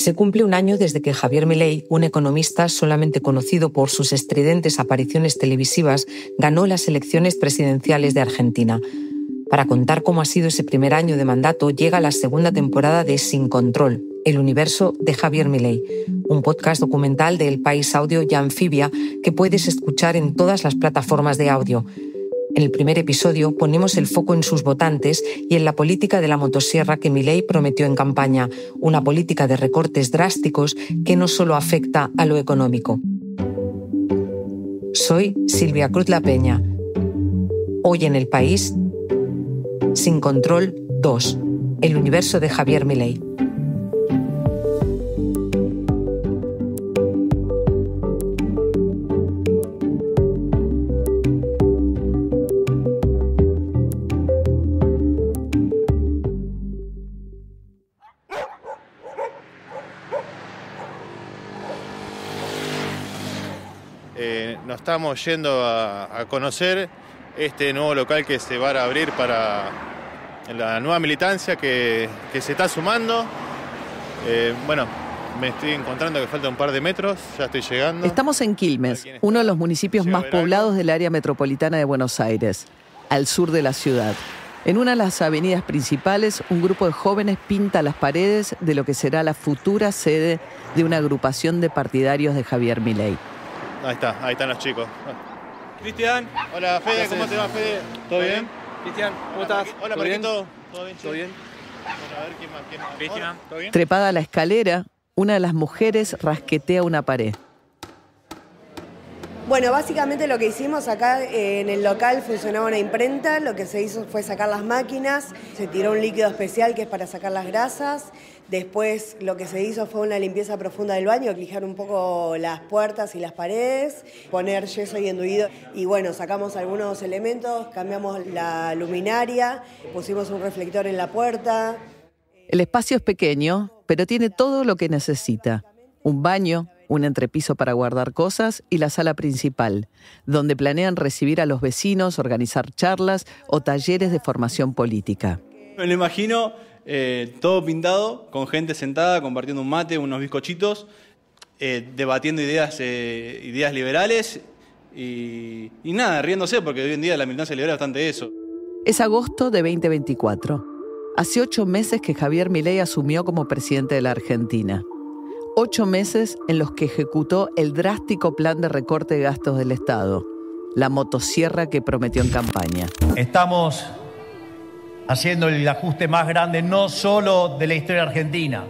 Se cumple un año desde que Javier Milei, un economista solamente conocido por sus estridentes apariciones televisivas, ganó las elecciones presidenciales de Argentina. Para contar cómo ha sido ese primer año de mandato, llega la segunda temporada de Sin Control, el universo de Javier Milei, un podcast documental de El País Audio y Anfibia que puedes escuchar en todas las plataformas de audio. En el primer episodio ponemos el foco en sus votantes y en la política de la motosierra que Milei prometió en campaña, una política de recortes drásticos que no solo afecta a lo económico. Soy Silvia Cruz La Peña. Hoy en El País, Sin Control 2, el universo de Javier Milei. Nos estamos yendo a conocer este nuevo local que se va a abrir para la nueva militancia que se está sumando. Me estoy encontrando que falta un par de metros, ya estoy llegando. Estamos en Quilmes, uno de los municipios más poblados del área metropolitana de Buenos Aires, al sur de la ciudad. En una de las avenidas principales, un grupo de jóvenes pinta las paredes de lo que será la futura sede de una agrupación de partidarios de Javier Milei. Ahí están los chicos. Cristian. Hola Fede, ¿cómo te va Fede? ¿Todo bien? Cristian, ¿cómo estás? Hola Marquito. ¿Todo bien? ¿Todo bien? Bueno, a ver quién más. Cristian, ¿todo bien? Trepada a la escalera, una de las mujeres rasquetea una pared. Bueno, básicamente lo que hicimos acá en el local funcionaba una imprenta, lo que se hizo fue sacar las máquinas, se tiró un líquido especial que es para sacar las grasas, después lo que se hizo fue una limpieza profunda del baño, lijar un poco las puertas y las paredes, poner yeso y enduido y bueno, sacamos algunos elementos, cambiamos la luminaria, pusimos un reflector en la puerta. El espacio es pequeño, pero tiene todo lo que necesita. Un baño, un entrepiso para guardar cosas y la sala principal, donde planean recibir a los vecinos, organizar charlas o talleres de formación política. Me lo imagino todo pintado, con gente sentada, compartiendo un mate, unos bizcochitos, debatiendo ideas liberales y nada, riéndose, porque hoy en día la militancia liberal es bastante eso. Es agosto de 2024. Hace 8 meses que Javier Milei asumió como presidente de la Argentina. 8 meses en los que ejecutó el drástico plan de recorte de gastos del Estado, la motosierra que prometió en campaña. Estamos haciendo el ajuste más grande no solo de la historia argentina,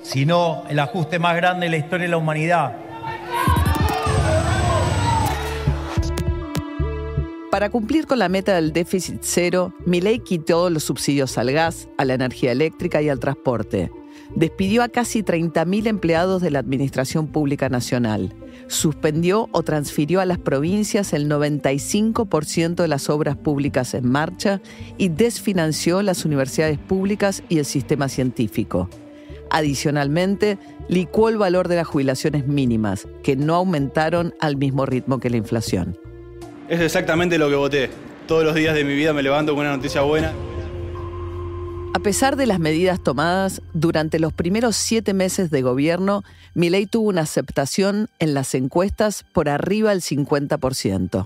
sino el ajuste más grande de la historia de la humanidad. Para cumplir con la meta del déficit cero, Milei quitó los subsidios al gas, a la energía eléctrica y al transporte. Despidió a casi 30.000 empleados de la Administración Pública Nacional. Suspendió o transfirió a las provincias el 95% de las obras públicas en marcha y desfinanció las universidades públicas y el sistema científico. Adicionalmente, licuó el valor de las jubilaciones mínimas, que no aumentaron al mismo ritmo que la inflación. Es exactamente lo que voté. Todos los días de mi vida me levanto con una noticia buena. A pesar de las medidas tomadas, durante los primeros 7 meses de gobierno, Milei tuvo una aceptación en las encuestas por arriba del 50%.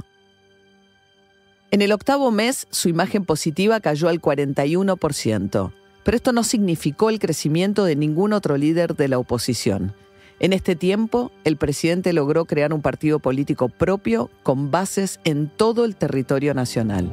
En el 8º mes, su imagen positiva cayó al 41%, pero esto no significó el crecimiento de ningún otro líder de la oposición. En este tiempo, el presidente logró crear un partido político propio con bases en todo el territorio nacional.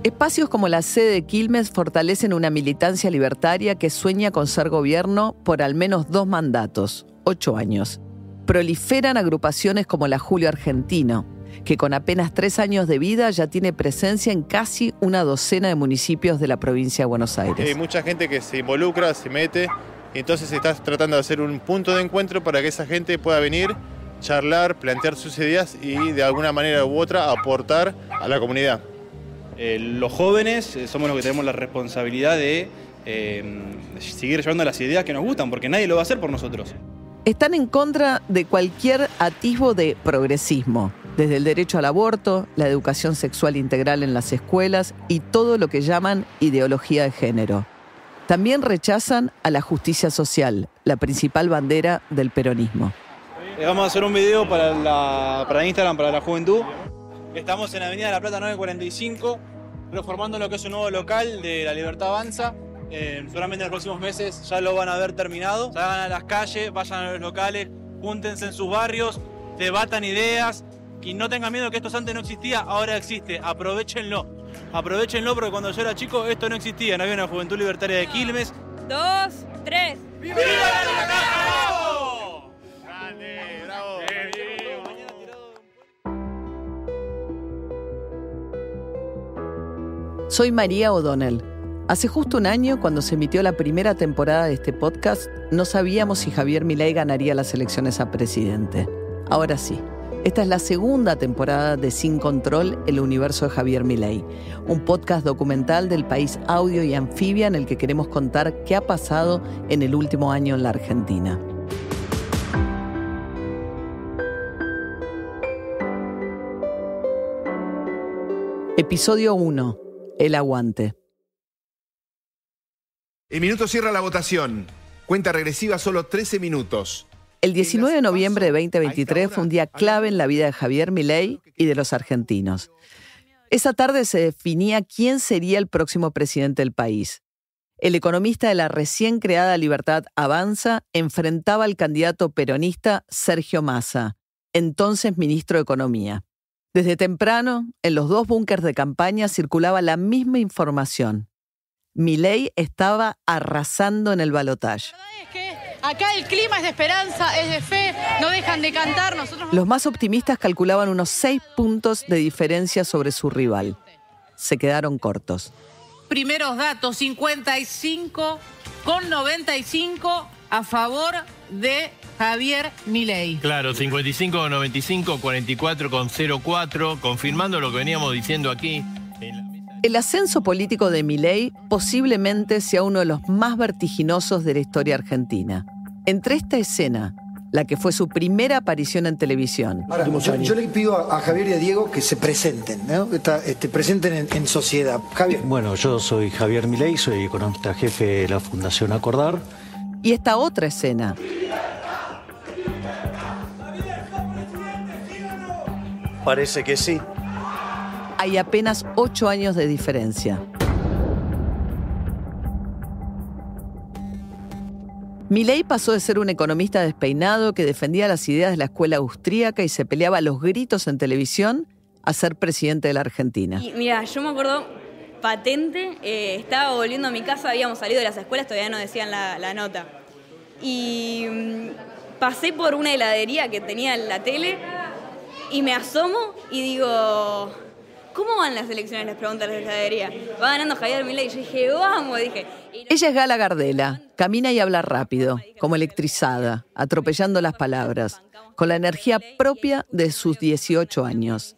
Espacios como la sede de Quilmes fortalecen una militancia libertaria que sueña con ser gobierno por al menos 2 mandatos, 8 años. Proliferan agrupaciones como la Julio Argentino, que con apenas 3 años de vida ya tiene presencia en casi una docena de municipios de la provincia de Buenos Aires. Hay mucha gente que se involucra, se mete, y entonces estás tratando de hacer un punto de encuentro para que esa gente pueda venir, charlar, plantear sus ideas y de alguna manera u otra aportar a la comunidad. Los jóvenes somos los que tenemos la responsabilidad de seguir llevando las ideas que nos gustan, porque nadie lo va a hacer por nosotros. Están en contra de cualquier atisbo de progresismo, desde el derecho al aborto, la educación sexual integral en las escuelas y todo lo que llaman ideología de género. También rechazan a la justicia social, la principal bandera del peronismo. Vamos a hacer un video para Instagram, para la juventud. Estamos en Avenida de la Plata 945, reformando lo que es un nuevo local de La Libertad Avanza. Seguramente en los próximos meses ya lo van a ver terminado. Salgan a las calles, vayan a los locales, júntense en sus barrios, debatan ideas y no tengan miedo que esto antes no existía, ahora existe. Aprovechenlo. Aprovechenlo porque cuando yo era chico esto no existía. No había una juventud libertaria de Quilmes. 2, 3. ¡Viva la libertad! ¡Bravo! ¡Grande! ¡Bravo! Soy María O'Donnell. Hace justo un año, cuando se emitió la primera temporada de este podcast, no sabíamos si Javier Milei ganaría las elecciones a presidente. Ahora sí. Esta es la segunda temporada de Sin Control, el universo de Javier Milei, un podcast documental del país audio y anfibia en el que queremos contar qué ha pasado en el último año en la Argentina. Episodio 1. El aguante. El minuto cierra la votación. Cuenta regresiva, solo 13 minutos. El 19 de noviembre de 2023 fue un día clave en la vida de Javier Milei y de los argentinos. Esa tarde se definía quién sería el próximo presidente del país. El economista de la recién creada Libertad Avanza enfrentaba al candidato peronista Sergio Massa, entonces ministro de Economía. Desde temprano, en los dos búnkers de campaña circulaba la misma información. Milei estaba arrasando en el balotaje. Acá el clima es de esperanza, es de fe, no dejan de cantar. Los más optimistas calculaban unos 6 puntos de diferencia sobre su rival. Se quedaron cortos. Primeros datos, 55,95 a favor de Javier Milei. Claro, 55,95, 44,04, confirmando lo que veníamos diciendo aquí. El ascenso político de Milei posiblemente sea uno de los más vertiginosos de la historia argentina. Entre esta escena, la que fue su primera aparición en televisión. Ahora, yo le pido a Javier y a Diego que se presenten, ¿no? Presenten en sociedad. Javier. Bueno, yo soy Javier Milei, soy economista jefe de la Fundación Acordar. Y esta otra escena. Parece que sí. Hay apenas 8 años de diferencia. Milei pasó de ser un economista despeinado que defendía las ideas de la escuela austríaca y se peleaba a los gritos en televisión a ser presidente de la Argentina. Y mira, yo me acuerdo patente, estaba volviendo a mi casa, habíamos salido de las escuelas, todavía no decían la nota. Y pasé por una heladería que tenía en la tele y me asomo y digo, ¿cómo van las elecciones? Les pregunto a la heladería. Va ganando Javier Milei. Yo dije, vamos, dije. Ella es Gala Gardela, camina y habla rápido, como electrizada, atropellando las palabras, con la energía propia de sus 18 años.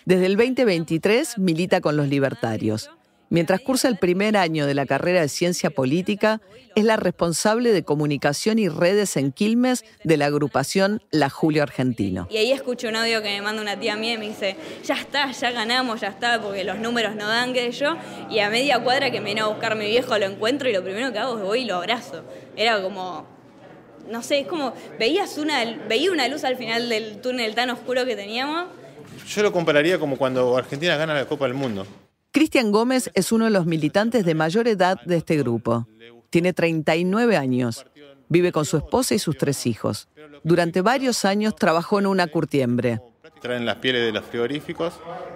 Desde el 2023 milita con los libertarios. Mientras cursa el primer año de la carrera de Ciencia Política, es la responsable de comunicación y redes en Quilmes de la agrupación La Julio Argentino. Y ahí escucho un audio que me manda una tía mía y me dice, ya está, ya ganamos, ya está, porque los números no dan, qué sé yo. Y a media cuadra que me viene a buscar mi viejo lo encuentro y lo primero que hago es voy y lo abrazo. Era como, no sé, es como, veía una luz al final del túnel tan oscuro que teníamos. Yo lo compararía como cuando Argentina gana la Copa del Mundo. Cristian Gómez es uno de los militantes de mayor edad de este grupo. Tiene 39 años. Vive con su esposa y sus 3 hijos. Durante varios años trabajó en una curtiembre. Traen las pieles de los frigoríficos,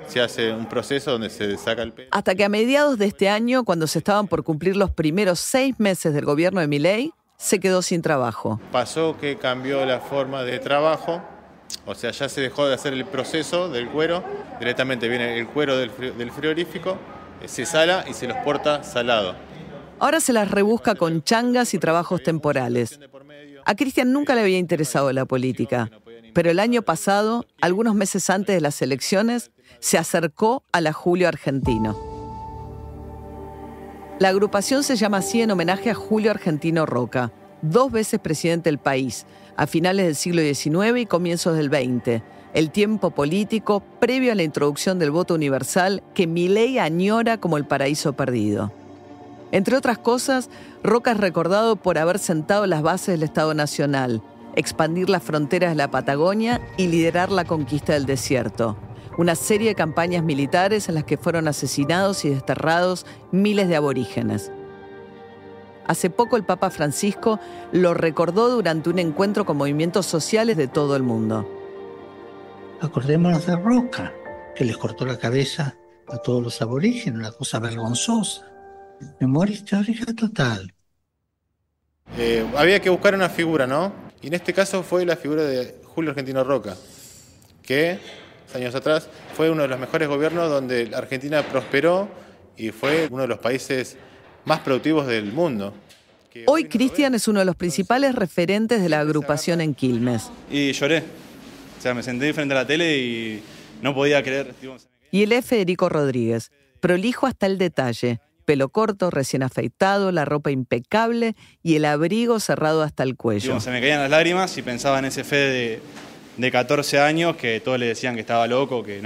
se hace un proceso donde se saca el pelo. Hasta que a mediados de este año, cuando se estaban por cumplir los primeros 6 meses del gobierno de Milei, se quedó sin trabajo. Pasó que cambió la forma de trabajo. O sea, ya se dejó de hacer el proceso del cuero, directamente viene el cuero del frigorífico, se sala y se los porta salado. Ahora se las rebusca con changas y trabajos temporales. A Cristian nunca le había interesado la política, pero el año pasado, algunos meses antes de las elecciones, se acercó a la Julio Argentino. La agrupación se llama así en homenaje a Julio Argentino Roca, 2 veces presidente del país, a finales del siglo XIX y comienzos del XX, el tiempo político previo a la introducción del voto universal que Milei añora como el paraíso perdido. Entre otras cosas, Roca es recordado por haber sentado las bases del Estado Nacional, expandir las fronteras de la Patagonia y liderar la conquista del desierto. Una serie de campañas militares en las que fueron asesinados y desterrados miles de aborígenes. Hace poco el Papa Francisco lo recordó durante un encuentro con movimientos sociales de todo el mundo. Acordémonos de Roca, que les cortó la cabeza a todos los aborígenes, una cosa vergonzosa. Memoria histórica total. Había que buscar una figura, ¿no? Y en este caso fue la figura de Julio Argentino Roca, que años atrás fue uno de los mejores gobiernos donde la Argentina prosperó y fue uno de los países más productivos del mundo. Hoy Cristian es uno de los principales referentes de la agrupación en Quilmes. Y lloré. O sea, me senté frente a la tele y no podía creer. Y él es Federico Rodríguez, prolijo hasta el detalle. Pelo corto, recién afeitado, la ropa impecable y el abrigo cerrado hasta el cuello. Se me caían las lágrimas y pensaba en ese Fede de 14 años que todos le decían que estaba loco, que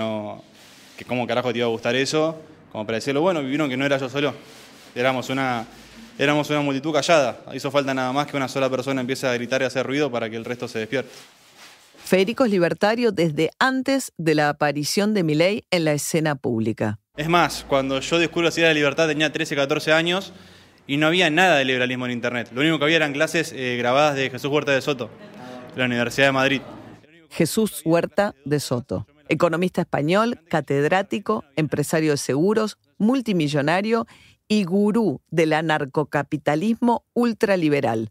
cómo carajo te iba a gustar eso. Como para decirlo, bueno, vieron que no era yo solo. Éramos una multitud callada. Hizo falta nada más que una sola persona empiece a gritar y a hacer ruido para que el resto se despierte. Federico es libertario desde antes de la aparición de Milei en la escena pública. Es más, cuando yo descubrí la idea de libertad tenía 13, 14 años y no había nada de liberalismo en Internet. Lo único que había eran clases grabadas de Jesús Huerta de Soto, de la Universidad de Madrid. Jesús Huerta de Soto, economista español, catedrático, empresario de seguros, multimillonario y gurú del anarcocapitalismo ultraliberal.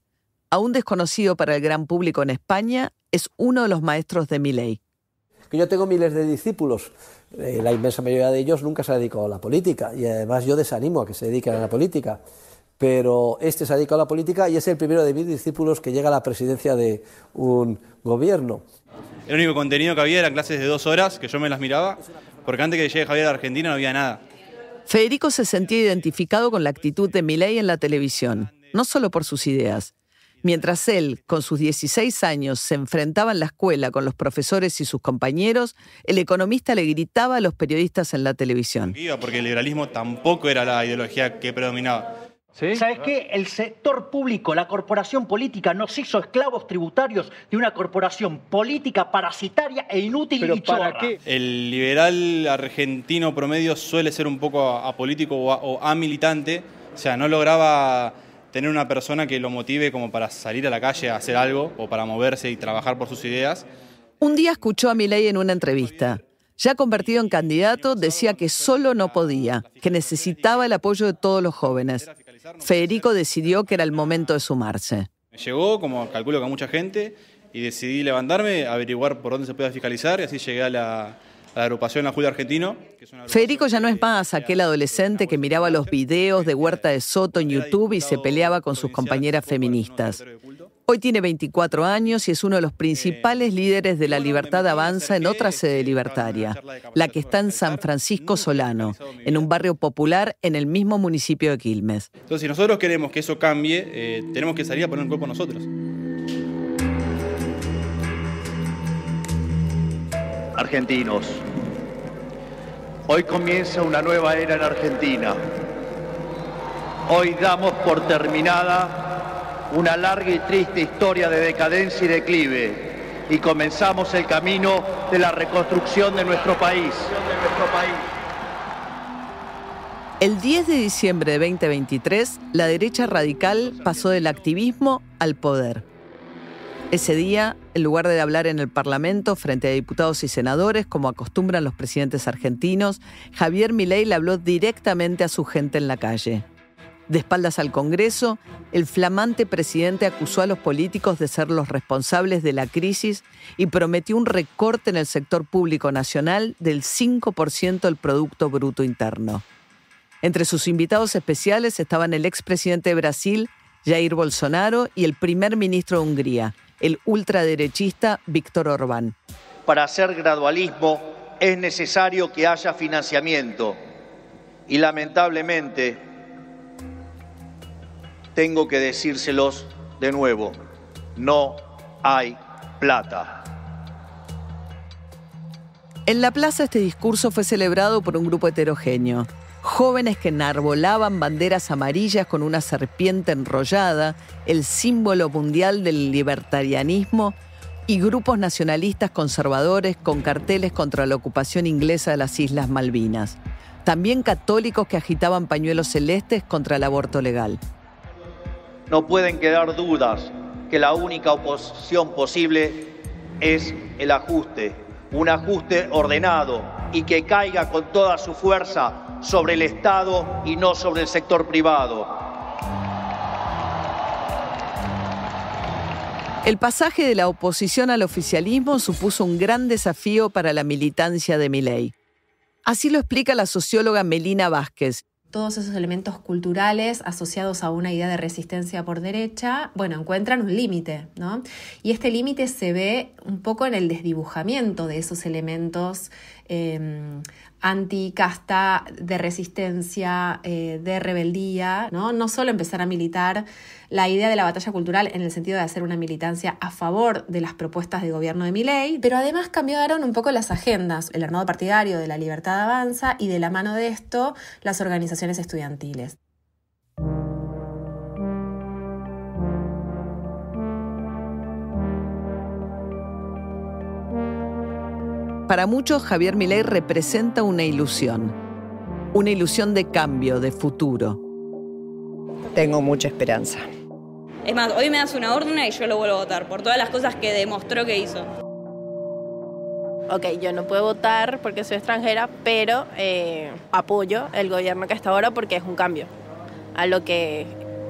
Aún desconocido para el gran público en España, es uno de los maestros de Milei. Que yo tengo miles de discípulos, la inmensa mayoría de ellos nunca se ha dedicado a la política y además yo desanimo a que se dediquen a la política, pero este se ha dedicado a la política y es el primero de mis discípulos que llega a la presidencia de un gobierno. El único contenido que había eran clases de 2 horas, que yo me las miraba, porque antes que llegue Javier a Argentina no había nada. Federico se sentía identificado con la actitud de Milei en la televisión, no solo por sus ideas. Mientras él, con sus 16 años, se enfrentaba en la escuela con los profesores y sus compañeros, el economista le gritaba a los periodistas en la televisión. Porque el liberalismo tampoco era la ideología que predominaba. ¿Sí? ¿Sabes qué? El sector público, la corporación política, nos hizo esclavos tributarios de una corporación política parasitaria e inútil y chorra. ¿Para qué? El liberal argentino promedio suele ser un poco apolítico o amilitante, o sea, no lograba tener una persona que lo motive como para salir a la calle a hacer algo o para moverse y trabajar por sus ideas. Un día escuchó a Milei en una entrevista. Ya convertido en candidato, decía que solo no podía, que necesitaba el apoyo de todos los jóvenes. Federico decidió que era el momento de sumarse. Me llegó, como calculo que a mucha gente, y decidí levantarme, averiguar por dónde se podía fiscalizar, y así llegué a la agrupación La Julio Argentino. Federico ya no es más aquel adolescente que miraba los videos de Huerta de Soto en YouTube y se peleaba con sus compañeras feministas. Hoy tiene 24 años y es uno de los principales líderes de la Libertad Avanza en otra sede libertaria, la que está en San Francisco Solano, en un barrio popular en el mismo municipio de Quilmes. Entonces, si nosotros queremos que eso cambie, tenemos que salir a poner el cuerpo nosotros. Argentinos, hoy comienza una nueva era en Argentina. Hoy damos por terminada una larga y triste historia de decadencia y declive y comenzamos el camino de la reconstrucción de nuestro país. El 10 de diciembre de 2023, la derecha radical pasó del activismo al poder. Ese día, en lugar de hablar en el Parlamento frente a diputados y senadores, como acostumbran los presidentes argentinos, Javier Milei le habló directamente a su gente en la calle. De espaldas al Congreso, el flamante presidente acusó a los políticos de ser los responsables de la crisis y prometió un recorte en el sector público nacional del 5% del Producto Bruto Interno. Entre sus invitados especiales estaban el expresidente de Brasil, Jair Bolsonaro, y el primer ministro de Hungría, el ultraderechista Viktor Orbán. Para hacer gradualismo es necesario que haya financiamiento y lamentablemente tengo que decírselos de nuevo, no hay plata. En la plaza este discurso fue celebrado por un grupo heterogéneo. Jóvenes que enarbolaban banderas amarillas con una serpiente enrollada, el símbolo mundial del libertarianismo, y grupos nacionalistas conservadores con carteles contra la ocupación inglesa de las Islas Malvinas. También católicos que agitaban pañuelos celestes contra el aborto legal. No pueden quedar dudas que la única oposición posible es el ajuste, un ajuste ordenado y que caiga con toda su fuerza sobre el Estado y no sobre el sector privado. El pasaje de la oposición al oficialismo supuso un gran desafío para la militancia de Milei. Así lo explica la socióloga Melina Vázquez. Todos esos elementos culturales asociados a una idea de resistencia por derecha, encuentran un límite, ¿no? Y este límite se ve un poco en el desdibujamiento de esos elementos anticasta, de resistencia, de rebeldía, ¿no? No solo empezar a militar la idea de la batalla cultural en el sentido de hacer una militancia a favor de las propuestas de gobierno de Milei, pero además cambiaron un poco las agendas, el armado partidario de La Libertad Avanza y de la mano de esto las organizaciones estudiantiles. Para muchos, Javier Milei representa una ilusión de cambio, de futuro. Tengo mucha esperanza. Es más, hoy me das una urna y yo lo vuelvo a votar por todas las cosas que demostró que hizo. Ok, yo no puedo votar porque soy extranjera, pero apoyo el gobierno que está ahora porque es un cambio a lo que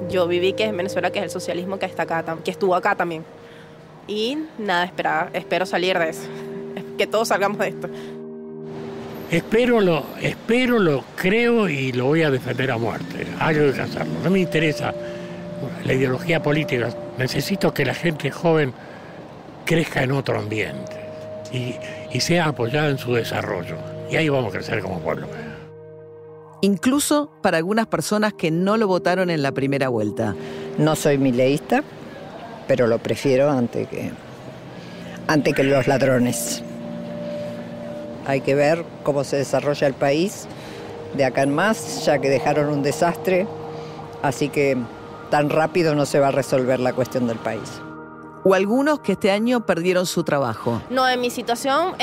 yo viví, que es en Venezuela, que es el socialismo que está acá, que estuvo acá también. Y nada, espero salir de eso. Que todos salgamos de esto. Espero, lo creo y lo voy a defender a muerte. Hay que hacerlo. No me interesa la ideología política. Necesito que la gente joven crezca en otro ambiente y sea apoyada en su desarrollo. Y ahí vamos a crecer como pueblo. Incluso para algunas personas que no lo votaron en la primera vuelta. No soy mileísta, pero lo prefiero ante que los ladrones. Hay que ver cómo se desarrolla el país de acá en más, ya que dejaron un desastre, así que tan rápido no se va a resolver la cuestión del país. O algunos que este año perdieron su trabajo. No, en mi situación,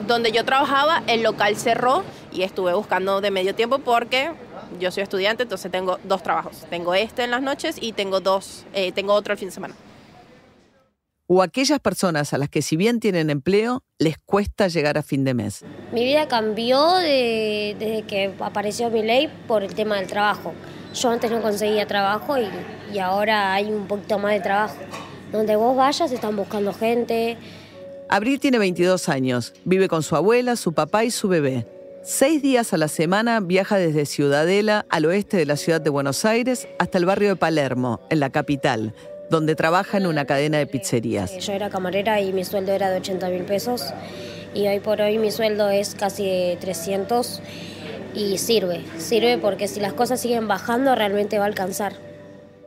donde yo trabajaba, el local cerró y estuve buscando de medio tiempo porque yo soy estudiante, entonces tengo 2 trabajos. Tengo este en las noches y tengo otro el fin de semana. O aquellas personas a las que, si bien tienen empleo, les cuesta llegar a fin de mes. Mi vida cambió desde que apareció Milei por el tema del trabajo. Yo antes no conseguía trabajo y ahora hay un poquito más de trabajo. Donde vos vayas están buscando gente. Abril tiene 22 años, vive con su abuela, su papá y su bebé. 6 días a la semana viaja desde Ciudadela, al oeste de la ciudad de Buenos Aires, hasta el barrio de Palermo, en la capital, donde trabaja en una cadena de pizzerías. Yo era camarera y mi sueldo era de 80.000 pesos y hoy por hoy mi sueldo es casi de 300 y sirve porque si las cosas siguen bajando realmente va a alcanzar.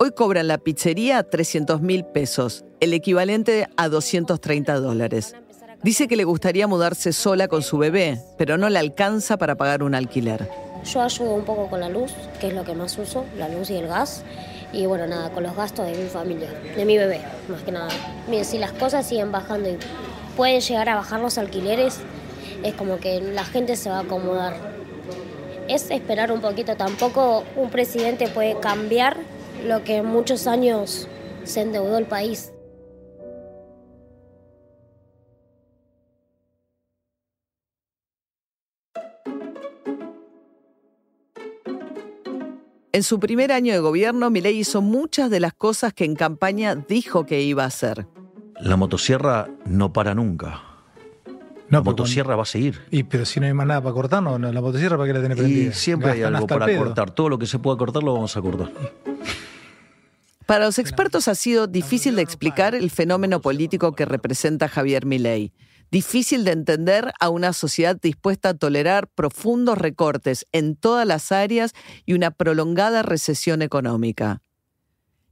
Hoy cobra en la pizzería 300.000 pesos, el equivalente a $230. Dice que le gustaría mudarse sola con su bebé, pero no le alcanza para pagar un alquiler. Yo ayudo un poco con la luz, que es lo que más uso, la luz y el gas. Y bueno, nada, con los gastos de mi familia, de mi bebé, más que nada. Miren, si las cosas siguen bajando y pueden llegar a bajar los alquileres, es como que la gente se va a acomodar. Es esperar un poquito, tampoco un presidente puede cambiar lo que en muchos años se endeudó el país. En su primer año de gobierno, Milei hizo muchas de las cosas que en campaña dijo que iba a hacer. La motosierra no para nunca. La motosierra va a seguir. Pero si no hay más nada para cortar, ¿no? La motosierra ¿para qué la tenés prendida? Y siempre hay algo para cortar. Todo lo que se pueda cortar lo vamos a cortar. Para los expertos ha sido difícil de explicar el fenómeno político que representa Javier Milei. Difícil de entender a una sociedad dispuesta a tolerar profundos recortes en todas las áreas y una prolongada recesión económica.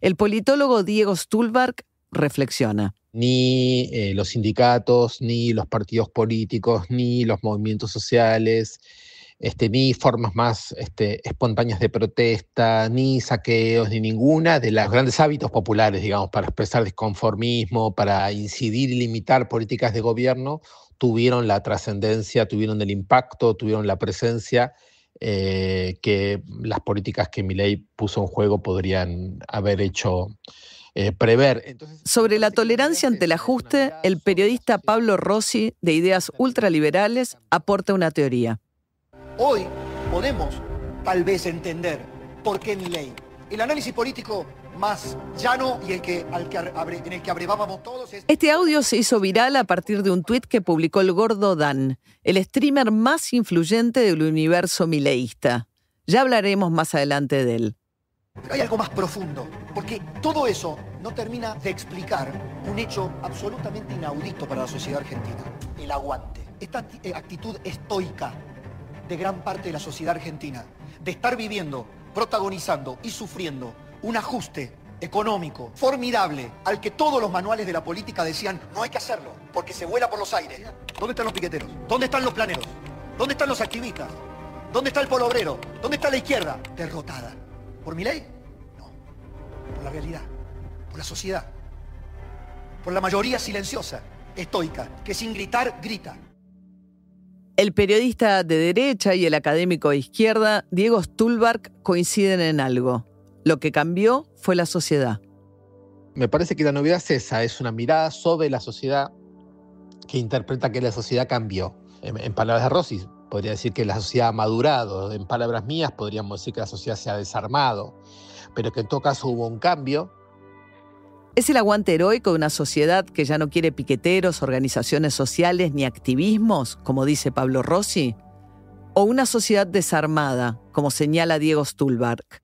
El politólogo Diego Stulbarg reflexiona. Ni los sindicatos, ni los partidos políticos, ni los movimientos sociales, ni formas más espontáneas de protesta, ni saqueos, ni ninguna de los grandes hábitos populares, digamos, para expresar desconformismo, para incidir y limitar políticas de gobierno, tuvieron la trascendencia, tuvieron el impacto, tuvieron la presencia que las políticas que Milei puso en juego podrían haber hecho prever. Entonces, sobre la tolerancia ante el ajuste, el periodista Pablo Rossi, de ideas ultraliberales, aporta una teoría. Hoy podemos tal vez entender por qué Milei. El análisis político más llano y en el que abrevábamos todos es... Este audio se hizo viral a partir de un tuit que publicó el Gordo Dan, el streamer más influyente del universo mileísta. Ya hablaremos más adelante de él. Pero hay algo más profundo, porque todo eso no termina de explicar un hecho absolutamente inaudito para la sociedad argentina: el aguante. Esta actitud estoica de gran parte de la sociedad argentina, de estar viviendo, protagonizando y sufriendo un ajuste económico formidable al que todos los manuales de la política decían no hay que hacerlo, porque se vuela por los aires. ¿Dónde están los piqueteros? ¿Dónde están los planeros? ¿Dónde están los activistas? ¿Dónde está el pueblo obrero? ¿Dónde está la izquierda? Derrotada. ¿Por Milei? No. Por la realidad, por la sociedad, por la mayoría silenciosa, estoica, que sin gritar, grita. El periodista de derecha y el académico de izquierda, Diego Stulbark, coinciden en algo. Lo que cambió fue la sociedad. Me parece que la novedad es esa, es una mirada sobre la sociedad que interpreta que la sociedad cambió. En palabras de Rossi, podría decir que la sociedad ha madurado. En palabras mías, podríamos decir que la sociedad se ha desarmado, pero que en todo caso hubo un cambio. ¿Es el aguante heroico de una sociedad que ya no quiere piqueteros, organizaciones sociales ni activismos, como dice Pablo Rossi? ¿O una sociedad desarmada, como señala Diego Stulbark?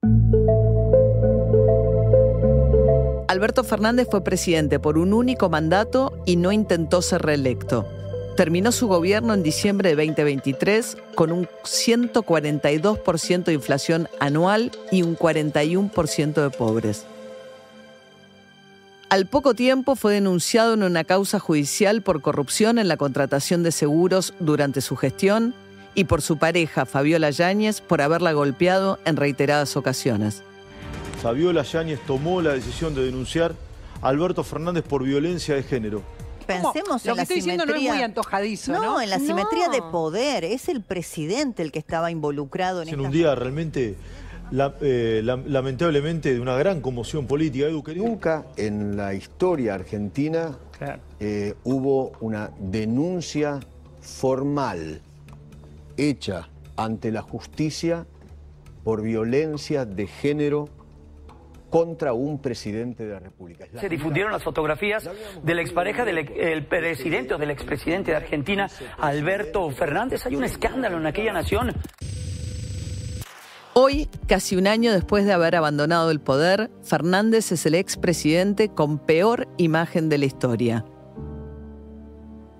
Alberto Fernández fue presidente por un único mandato y no intentó ser reelecto. Terminó su gobierno en diciembre de 2023 con un 142% de inflación anual y un 41% de pobres. Al poco tiempo fue denunciado en una causa judicial por corrupción en la contratación de seguros durante su gestión y por su pareja, Fabiola Yáñez, por haberla golpeado en reiteradas ocasiones. Fabiola Yáñez tomó la decisión de denunciar a Alberto Fernández por violencia de género. Pensemos en la simetría. Lo que estoy diciendo no es muy antojadizo, ¿no? No, en la simetría de poder. Es el presidente el que estaba involucrado en un día realmente, lamentablemente, de una gran conmoción política. Nunca en la historia argentina hubo una denuncia formal hecha ante la justicia por violencia de género contra un presidente de la República. Se difundieron las fotografías de la expareja del presidente o del expresidente de Argentina, Alberto Fernández. Hay un escándalo en aquella nación. Hoy, casi un año después de haber abandonado el poder, Fernández es el expresidente con peor imagen de la historia.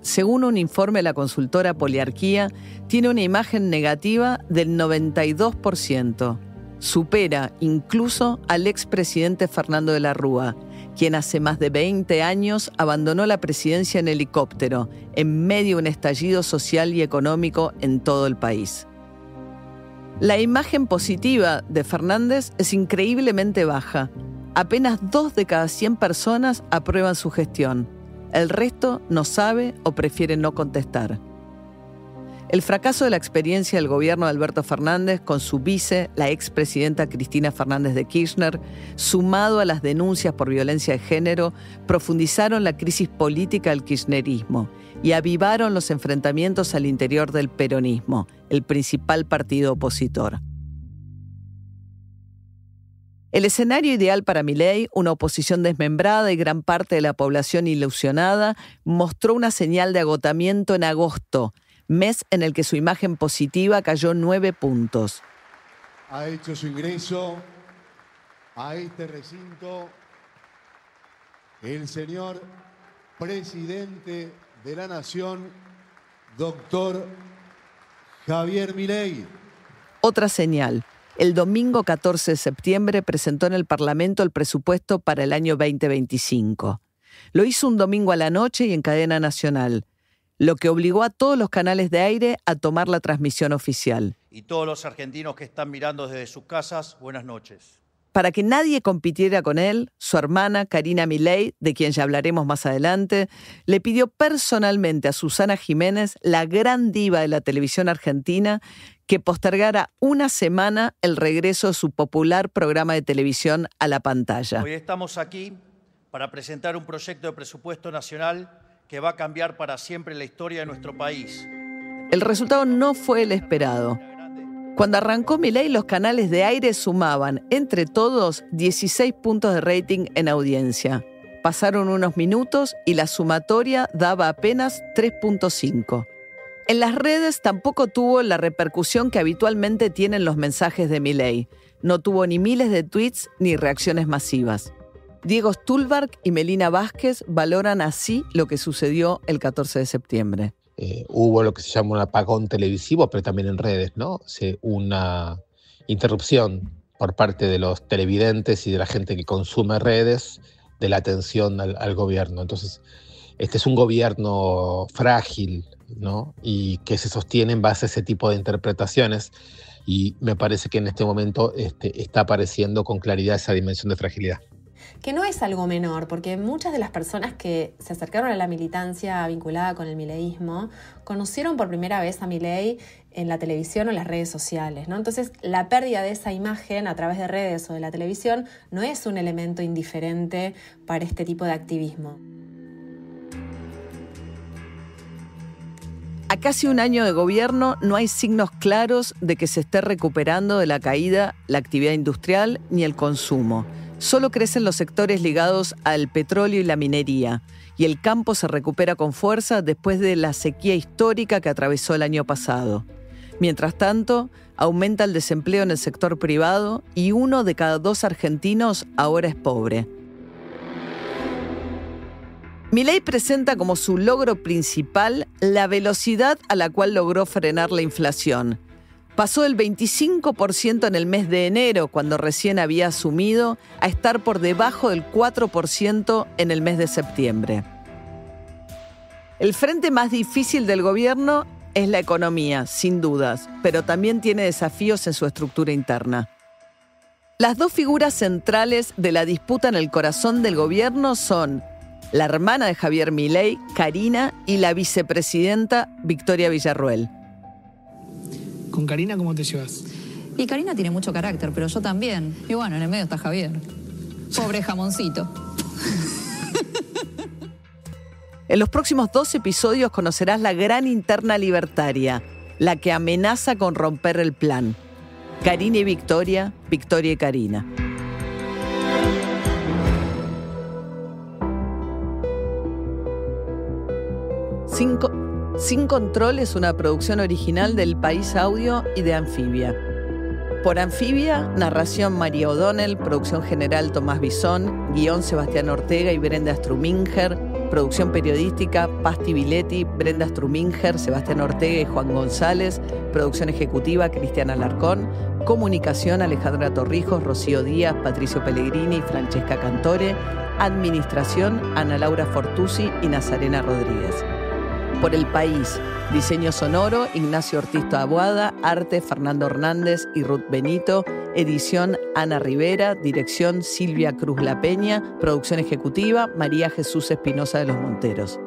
Según un informe de la consultora Poliarquía, tiene una imagen negativa del 92%. Supera incluso al expresidente Fernando de la Rúa, quien hace más de 20 años abandonó la presidencia en helicóptero, en medio de un estallido social y económico en todo el país. La imagen positiva de Fernández es increíblemente baja. Apenas 2 de cada 100 personas aprueban su gestión. El resto no sabe o prefiere no contestar. El fracaso de la experiencia del gobierno de Alberto Fernández con su vice, la expresidenta Cristina Fernández de Kirchner, sumado a las denuncias por violencia de género, profundizaron la crisis política del kirchnerismo y avivaron los enfrentamientos al interior del peronismo, el principal partido opositor. El escenario ideal para Milei, una oposición desmembrada y gran parte de la población ilusionada, mostró una señal de agotamiento en agosto, mes en el que su imagen positiva cayó 9 puntos. Ha hecho su ingreso a este recinto el señor presidente de la Nación, doctor Javier Milei. Otra señal. El domingo 14 de septiembre presentó en el Parlamento el presupuesto para el año 2025. Lo hizo un domingo a la noche y en cadena nacional, lo que obligó a todos los canales de aire a tomar la transmisión oficial. y todos los argentinos que están mirando desde sus casas, buenas noches. Para que nadie compitiera con él, su hermana, Karina Milei, de quien ya hablaremos más adelante, le pidió personalmente a Susana Jiménez, la gran diva de la televisión argentina, que postergara una semana el regreso de su popular programa de televisión a la pantalla. Hoy estamos aquí para presentar un proyecto de presupuesto nacional que va a cambiar para siempre la historia de nuestro país. El resultado no fue el esperado. Cuando arrancó Milei, los canales de aire sumaban, entre todos, 16 puntos de rating en audiencia. Pasaron unos minutos y la sumatoria daba apenas 3.5. En las redes tampoco tuvo la repercusión que habitualmente tienen los mensajes de Milei. No tuvo ni miles de tweets ni reacciones masivas. Diego Stulbarg y Melina Vázquez valoran así lo que sucedió el 14 de septiembre. Hubo lo que se llama un apagón televisivo, pero también en redes, ¿no? Una interrupción por parte de los televidentes y de la gente que consume redes de la atención al gobierno. Entonces, este es un gobierno frágil, ¿no? Y que se sostiene en base a ese tipo de interpretaciones. Y me parece que en este momento está apareciendo con claridad esa dimensión de fragilidad. Que no es algo menor, porque muchas de las personas que se acercaron a la militancia vinculada con el mileísmo conocieron por primera vez a Milei en la televisión o en las redes sociales, ¿no? Entonces, la pérdida de esa imagen a través de redes o de la televisión no es un elemento indiferente para este tipo de activismo. A casi un año de gobierno no hay signos claros de que se esté recuperando de la caída la actividad industrial ni el consumo. Solo crecen los sectores ligados al petróleo y la minería, y el campo se recupera con fuerza después de la sequía histórica que atravesó el año pasado. Mientras tanto, aumenta el desempleo en el sector privado y 1 de cada 2 argentinos ahora es pobre. Milei presenta como su logro principal la velocidad a la cual logró frenar la inflación. Pasó del 25% en el mes de enero, cuando recién había asumido, a estar por debajo del 4% en el mes de septiembre. El frente más difícil del gobierno es la economía, sin dudas, pero también tiene desafíos en su estructura interna. Las 2 figuras centrales de la disputa en el corazón del gobierno son la hermana de Javier Milei, Karina, y la vicepresidenta Victoria Villarruel. ¿Con Karina cómo te llevas? Y Karina tiene mucho carácter, pero yo también. Y bueno, en el medio está Javier. Pobre jamoncito. En los próximos 2 episodios conocerás la gran interna libertaria, la que amenaza con romper el plan. Karina y Victoria, Victoria y Karina. Sin Control es una producción original del País Audio y de Anfibia. Por Anfibia, narración María O'Donnell, producción general Tomás Bisón, guión Sebastián Ortega y Brenda Struminger, producción periodística Pasti Viletti, Brenda Struminger, Sebastián Ortega y Juan González, producción ejecutiva Cristian Alarcón, comunicación Alejandra Torrijos, Rocío Díaz, Patricio Pellegrini y Francesca Cantore, administración Ana Laura Fortusi y Nazarena Rodríguez. Por El País, diseño sonoro Ignacio Ortiz Taboada, arte Fernando Hernández y Ruth Benito, edición Ana Rivera, dirección Silvia Cruz La Peña, producción ejecutiva María Jesús Espinosa de los Monteros.